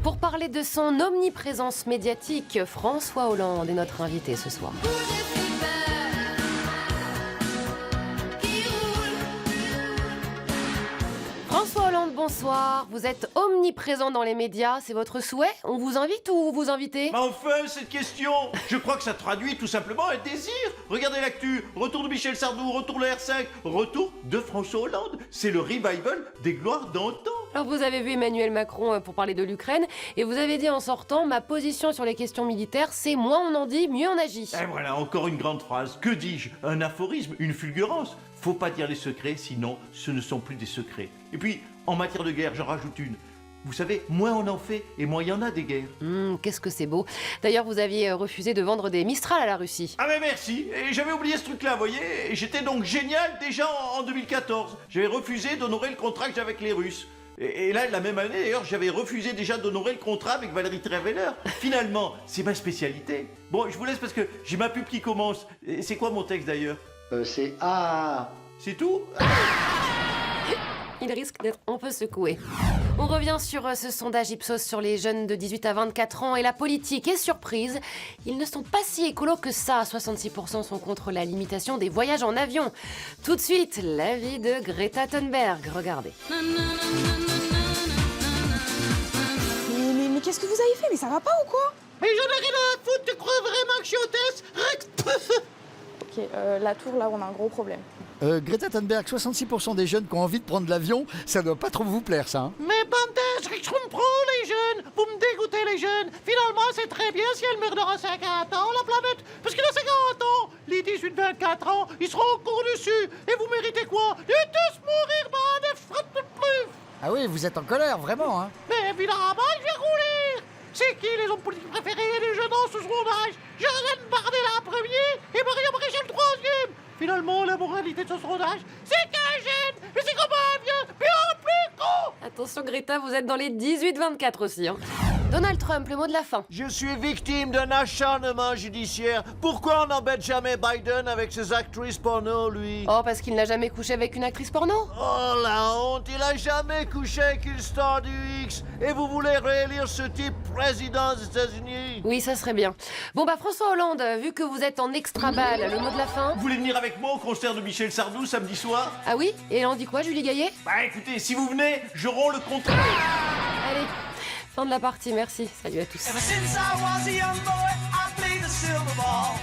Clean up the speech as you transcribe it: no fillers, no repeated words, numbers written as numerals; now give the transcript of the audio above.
Pour parler de son omniprésence médiatique, François Hollande est notre invité ce soir. François Hollande, bonsoir. Vous êtes omniprésent dans les médias, c'est votre souhait? On vous invite ou vous invitez? Mais enfin, cette question, je crois que ça traduit tout simplement un désir. Regardez l'actu, retour de Michel Sardou, retour de la R5, retour de François Hollande. C'est le revival des gloires d'antan. Alors vous avez vu Emmanuel Macron pour parler de l'Ukraine et vous avez dit en sortant, ma position sur les questions militaires, c'est moins on en dit, mieux on agit. Et voilà, encore une grande phrase. Que dis-je? Un aphorisme, une fulgurance. Faut pas dire les secrets, sinon ce ne sont plus des secrets. Et puis, en matière de guerre, j'en rajoute une. Vous savez, moins on en fait et moins il y en a des guerres. Qu'est-ce que c'est beau. D'ailleurs, vous aviez refusé de vendre des Mistral à la Russie. Ah mais merci, et j'avais oublié ce truc-là, vous voyez, et j'étais donc génial déjà en 2014. J'avais refusé d'honorer le contrat que j'avais avec les Russes. Et là, la même année, d'ailleurs, j'avais refusé déjà d'honorer le contrat avec Valérie Trierweiler. Finalement, c'est ma spécialité. Bon, je vous laisse parce que j'ai ma pub qui commence. Et c'est quoi mon texte d'ailleurs? C'est A. C'est tout? Il risque d'être un peu secoué. On revient sur ce sondage Ipsos sur les jeunes de 18 à 24 ans et la politique est surprise. Ils ne sont pas si écolos que ça. 66% sont contre la limitation des voyages en avion. Tout de suite, l'avis de Greta Thunberg. Regardez. Mais qu'est-ce que vous avez fait? Mais ça va pas ou quoi? Mais j'en ai rien à foutre, tu crois vraiment que je suis hôtesse? Ok, la tour, là, on a un gros problème. Greta Thunberg, 66% des jeunes qui ont envie de prendre l'avion, ça doit pas trop vous plaire ça, hein? Mais bande je comprends les jeunes. Vous me dégoûtez les jeunes. Finalement, c'est très bien si elle meurt dans 50 ans, la planète. Parce que dans 50 ans, les 18-24 ans, ils seront au cours dessus. Et vous méritez quoi? De tous mourir, bande frotte de plus. Ah oui, vous êtes en colère, vraiment, hein? Mais évidemment, je vais rouler. C'est qui les hommes politiques préférés des jeunes dans ce sondage? Jeanne Bardella premier et Marion Maréchal troisième. Finalement, la moralité de ce sondage, c'est qu'un jeune, mais c'est comme un vieux, mais en plus gros. Attention Greta, vous êtes dans les 18-24 aussi. Donald Trump, le mot de la fin. Je suis victime d'un acharnement judiciaire. Pourquoi on n'embête jamais Biden avec ses actrices porno, lui? Oh, parce qu'il n'a jamais couché avec une actrice porno? Oh, la honte! Il a jamais couché avec une star du X. Et vous voulez réélire ce type président des États-Unis? Oui, ça serait bien. Bon bah François Hollande, vu que vous êtes en extra balle, le mot de la fin? Vous voulez venir avec moi au concert de Michel Sardou samedi soir? Ah oui? Et elle en dit quoi, Julie Gaillet? Bah écoutez, si vous venez, je romps le contrat. Allez, fin de la partie, merci. Salut à tous. Ever since I was a young boy, I played the silver ball.